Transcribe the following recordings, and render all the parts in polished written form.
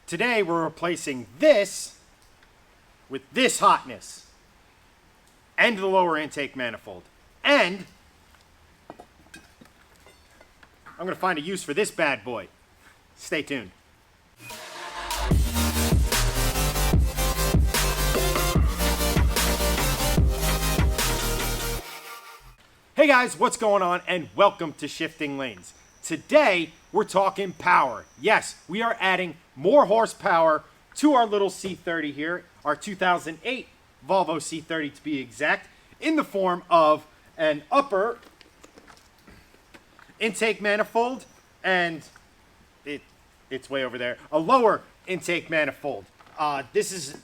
Today we're replacing this with this hotness and the lower intake manifold. And I'm gonna find a use for this bad boy. Stay tuned. Hey guys, what's going on? And welcome to Shifting Lanes. Today, we're talking power. Yes, we are adding more horsepower to our little C30 here, our 2008 Volvo C30 to be exact, in the form of an upper intake manifold and it's way over there, a lower intake manifold. This is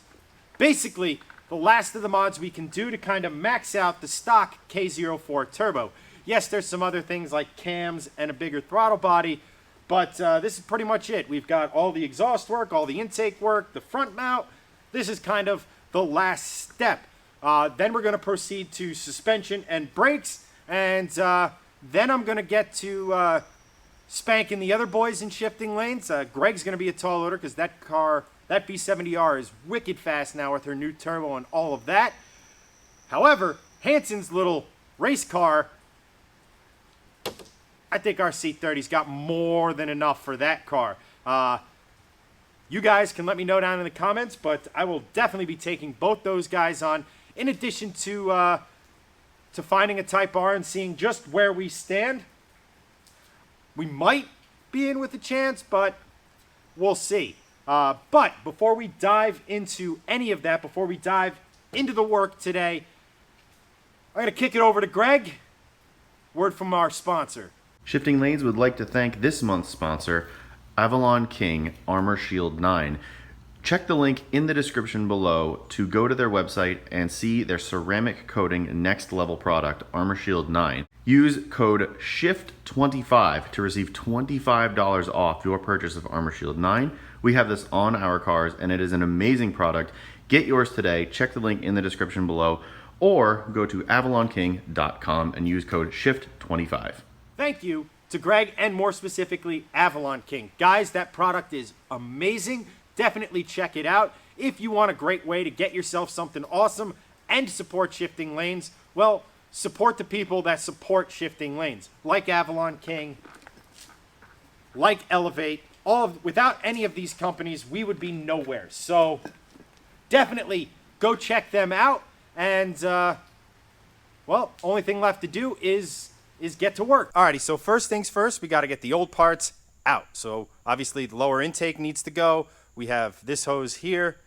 basically the last of the mods we can do to kind of max out the stock K04 turbo. Yes, there's some other things like cams and a bigger throttle body, but this is pretty much it. We've got all the exhaust work, all the intake work, the front mount. This is kind of the last step. Then we're going to proceed to suspension and brakes, and then I'm going to get to spanking the other boys in Shifting Lanes. Greg's going to be a tall loader because that car, that B70R, is wicked fast now with her new turbo and all of that. However, Hanson's little race car, I think our C30's got more than enough for that car. You guys can let me know down in the comments, but I will definitely be taking both those guys on, in addition to finding a Type R and seeing just where we stand. We might be in with a chance, but we'll see. But before we dive into any of that, before we dive into the work today, I'm going to kick it over to Greg. Word from our sponsor. Shifting Lanes would like to thank this month's sponsor, Avalon King Armor Shield 9. Check the link in the description below to go to their website and see their ceramic coating next level product, Armor Shield 9. Use code SHIFT25 to receive $25 off your purchase of Armor Shield 9. We have this on our cars and it is an amazing product. Get yours today. Check the link in the description below or go to avalonking.com and use code SHIFT25. Thank you to Greg and more specifically Avalon King. Guys, that product is amazing. Definitely check it out. If you want a great way to get yourself something awesome and support Shifting Lanes, well, support the people that support Shifting Lanes, like Avalon King, like Elevate. Without any of these companies, we would be nowhere. So definitely go check them out. And, well, only thing left to do is get to work. Alrighty, so first things first, we got to get the old parts out. So obviously the lower intake needs to go. We have this hose here.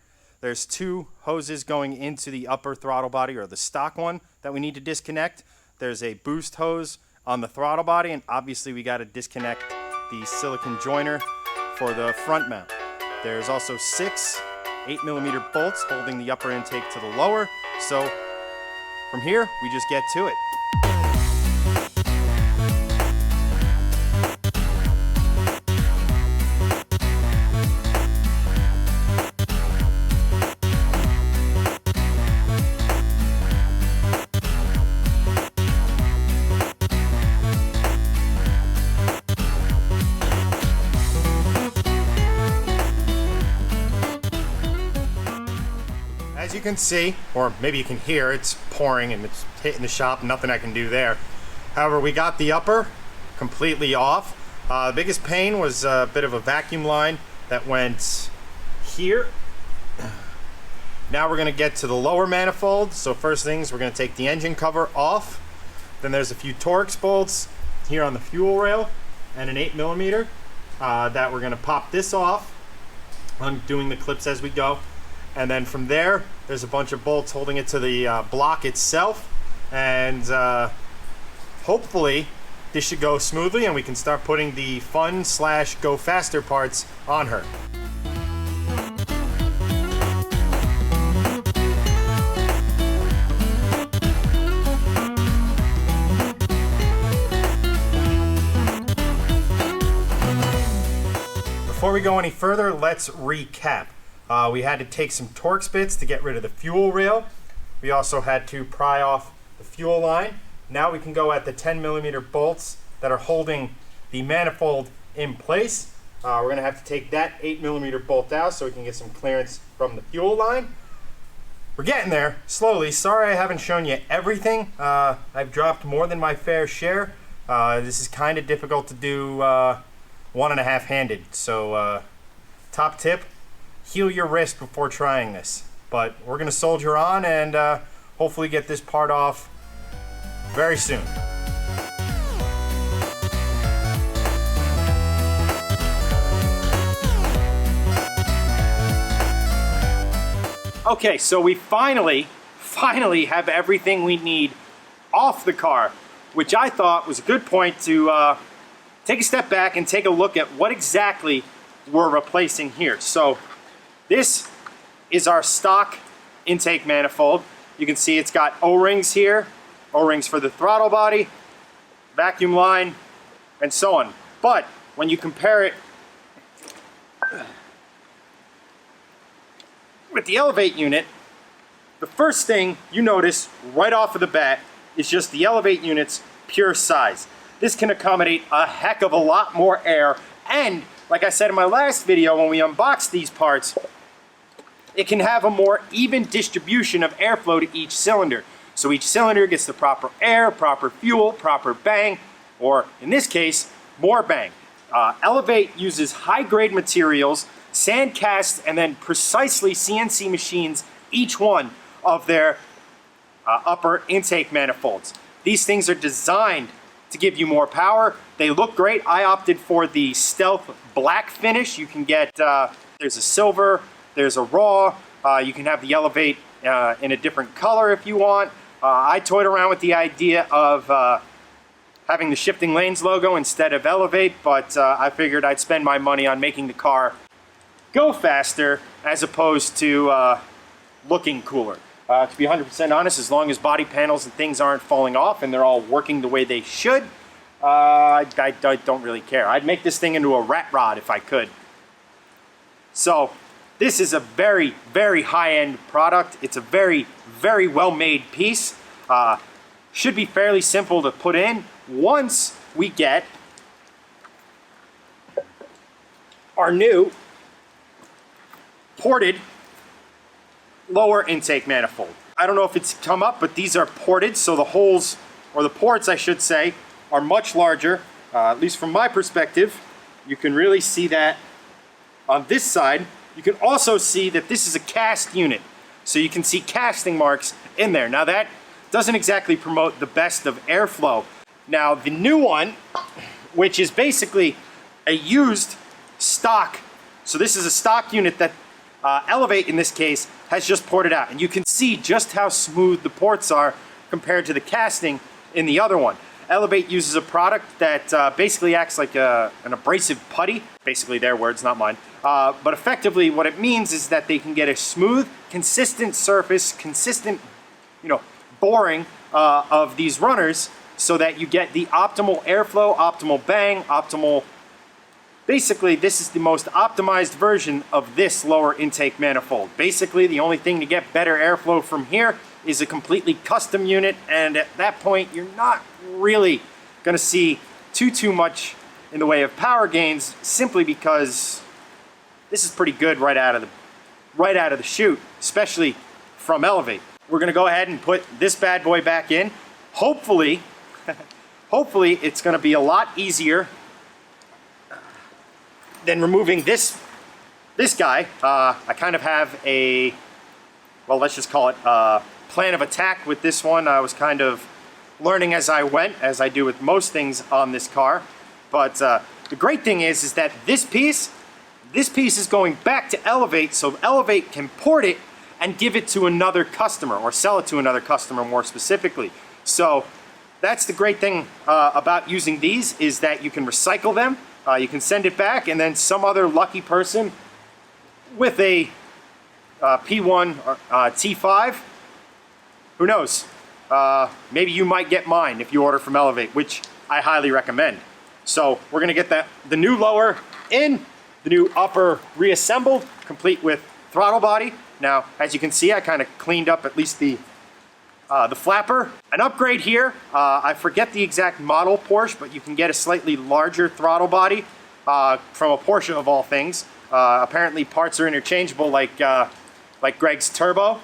There's two hoses going into the upper throttle body, or the stock one, that we need to disconnect. There's a boost hose on the throttle body, and obviously we got to disconnect the silicone joiner for the front mount. There's also 6 8mm bolts holding the upper intake to the lower. So from here, we just get to it. As you can see, or maybe you can hear, it's pouring and it's hitting the shop, nothing I can do there. However, we got the upper completely off. The biggest pain was a bit of a vacuum line that went here. Now we're going to get to the lower manifold. So first things, we're going to take the engine cover off. Then there's a few Torx bolts here on the fuel rail and an 8mm that we're going to pop this off. I'm doing the clips as we go. And then from there, there's a bunch of bolts holding it to the block itself. And hopefully this should go smoothly and we can start putting the fun / go faster parts on her. Before we go any further, let's recap. We had to take some Torx bits to get rid of the fuel rail. We also had to pry off the fuel line. Now we can go at the 10mm bolts that are holding the manifold in place. We're going to have to take that 8mm bolt out so we can get some clearance from the fuel line. We're getting there, slowly. Sorry I haven't shown you everything. I've dropped more than my fair share. This is kind of difficult to do 1.5 handed. So top tip, heal your wrist before trying this. But we're going to soldier on and hopefully get this part off very soon. Okay, so we finally have everything we need off the car, which I thought was a good point to take a step back and take a look at what exactly we're replacing here. So this is our stock intake manifold. You can see it's got O-rings here, O-rings for the throttle body, vacuum line, and so on. But when you compare it with the Elevate unit, the first thing you notice right off of the bat is just the Elevate unit's pure size. This can accommodate a heck of a lot more air, and like I said in my last video when we unboxed these parts, it can have a more even distribution of airflow to each cylinder. So each cylinder gets the proper air, proper fuel, proper bang, or in this case, more bang. Elevate uses high-grade materials, sand cast, and then precisely CNC machines each one of their upper intake manifolds. These things are designed to give you more power. They look great. I opted for the stealth black finish. You can get, there's a silver, there's a raw, you can have the Elevate in a different color if you want. I toyed around with the idea of having the Shifting Lanes logo instead of Elevate, but I figured I'd spend my money on making the car go faster as opposed to looking cooler. To be 100% honest, as long as body panels and things aren't falling off and they're all working the way they should, I don't really care. I'd make this thing into a rat rod if I could. So this is a very, very high-end product. It's a very, very well-made piece. Should be fairly simple to put in once we get our new ported lower intake manifold. I don't know if it's come up, but these are ported, so the holes, or the ports I should say, are much larger. At least from my perspective, you can really see that on this side. You can also see that this is a cast unit, so you can see casting marks in there. Now that doesn't exactly promote the best of airflow. Now the new one, which is basically a used stock, so this is a stock unit that Elevate in this case has just ported out, and you can see just how smooth the ports are compared to the casting in the other one. Elevate uses a product that basically acts like an abrasive putty, basically their words, not mine. But effectively what it means is that they can get a smooth, consistent surface, consistent, boring of these runners so that you get the optimal airflow, optimal bang, optimal. Basically, this is the most optimized version of this lower intake manifold. Basically, the only thing to get better airflow from here is a completely custom unit, and at that point, you're not really gonna see too much in the way of power gains, simply because this is pretty good right out of the chute, especially from Elevate. We're gonna go ahead and put this bad boy back in. Hopefully, hopefully it's gonna be a lot easier than removing this guy. I kind of have a, well, let's just call it a plan of attack with this one. I was kind of learning as I went, as I do with most things on this car. But the great thing is that this piece is going back to Elevate, so Elevate can port it and give it to another customer, or sell it to another customer more specifically. So that's the great thing about using these, is that you can recycle them. You can send it back, and then some other lucky person with a P1 or T5, who knows? Maybe you might get mine if you order from Elevate, which I highly recommend. So we're gonna get the new lower in, the new upper reassembled, complete with throttle body. Now, as you can see, I kind of cleaned up at least the flapper. An upgrade here, I forget the exact model Porsche, but you can get a slightly larger throttle body. from a Porsche of all things. Apparently parts are interchangeable like Greg's turbo.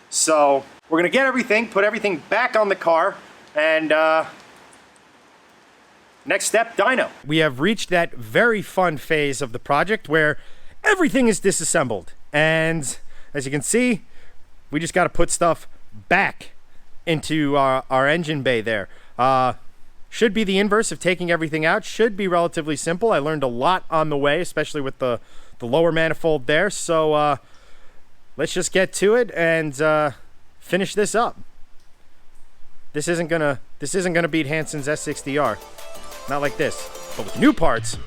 So we're gonna get everything, put everything back on the car, and next step, dyno. We have reached that very fun phase of the project where everything is disassembled. And as you can see, we just gotta put stuff back into our engine bay there. Should be the inverse of taking everything out. Should be relatively simple. I learned a lot on the way, especially with the lower manifold there. So let's just get to it and finish this up. This isn't gonna beat Hanson's S60R. Not like this, but with new parts.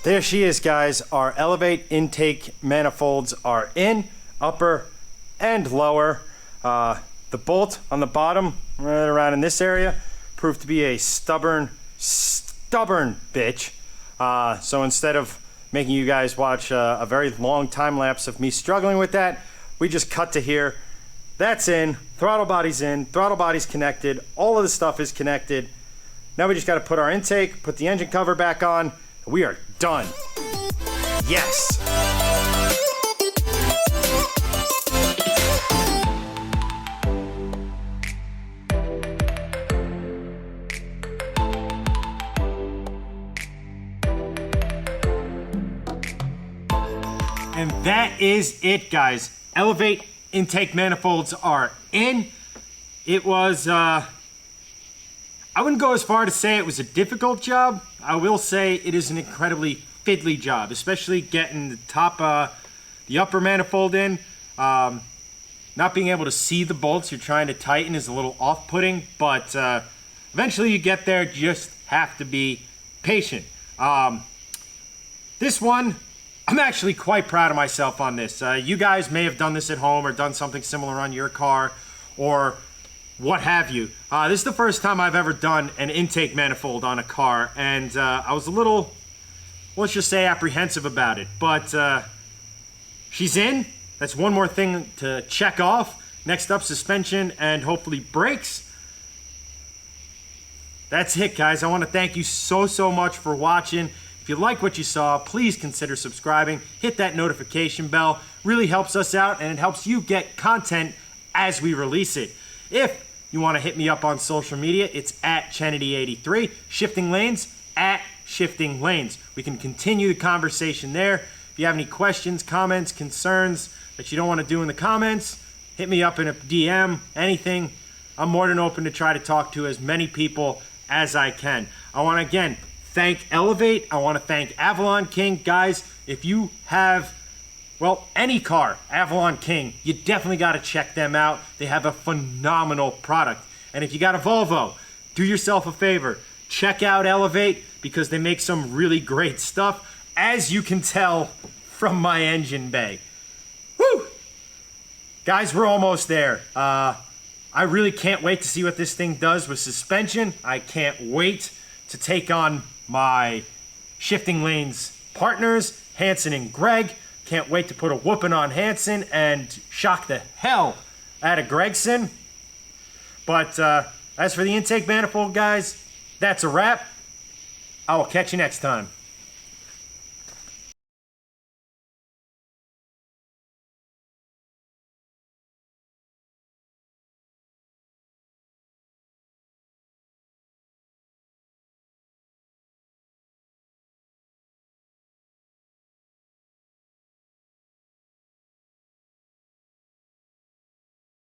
There she is, guys. Our Elevate intake manifolds are in, upper and lower. The bolt on the bottom, right around in this area, proved to be a stubborn bitch. So instead of making you guys watch a very long time lapse of me struggling with that, we just cut to here. That's in, throttle body's connected, all of the stuff is connected. Now we just got to put our intake, put the engine cover back on. We are done. Yes. And that is it, guys. Elevate intake manifolds are in. It was, I wouldn't go as far to say it was a difficult job. I will say it is an incredibly fiddly job, especially getting the top, the upper manifold in. Not being able to see the bolts you're trying to tighten is a little off-putting, but eventually you get there. You just have to be patient. This one, I'm actually quite proud of myself on this. You guys may have done this at home or done something similar on your car or what have you. This is the first time I've ever done an intake manifold on a car, and I was a little, let's just say, apprehensive about it. But she's in. That's one more thing to check off. Next up, suspension and hopefully brakes. That's it, guys. I want to thank you so much for watching. If you like what you saw, please consider subscribing. Hit that notification bell. Really helps us out, and it helps you get content as we release it. If you want to hit me up on social media, it's at Chenedy83. Shifting Lanes, at Shifting Lanes. We can continue the conversation there. If you have any questions, comments, concerns that you don't want to do in the comments, hit me up in a DM, anything. I'm more than open to try to talk to as many people as I can. I want to, again, thank Elevate. I want to thank Avalon King. Guys, if you have, well, any car, Avalon King, you definitely got to check them out. They have a phenomenal product. And if you got a Volvo, do yourself a favor. Check out Elevate because they make some really great stuff, as you can tell from my engine bay. Woo! Guys, we're almost there. I really can't wait to see what this thing does with suspension. I can't wait to take on my Shifting Lanes partners, Hanson and Greg. Can't wait to put a whooping on Hanson and shock the hell out of Gregson. But as for the intake manifold, guys, that's a wrap. I will catch you next time.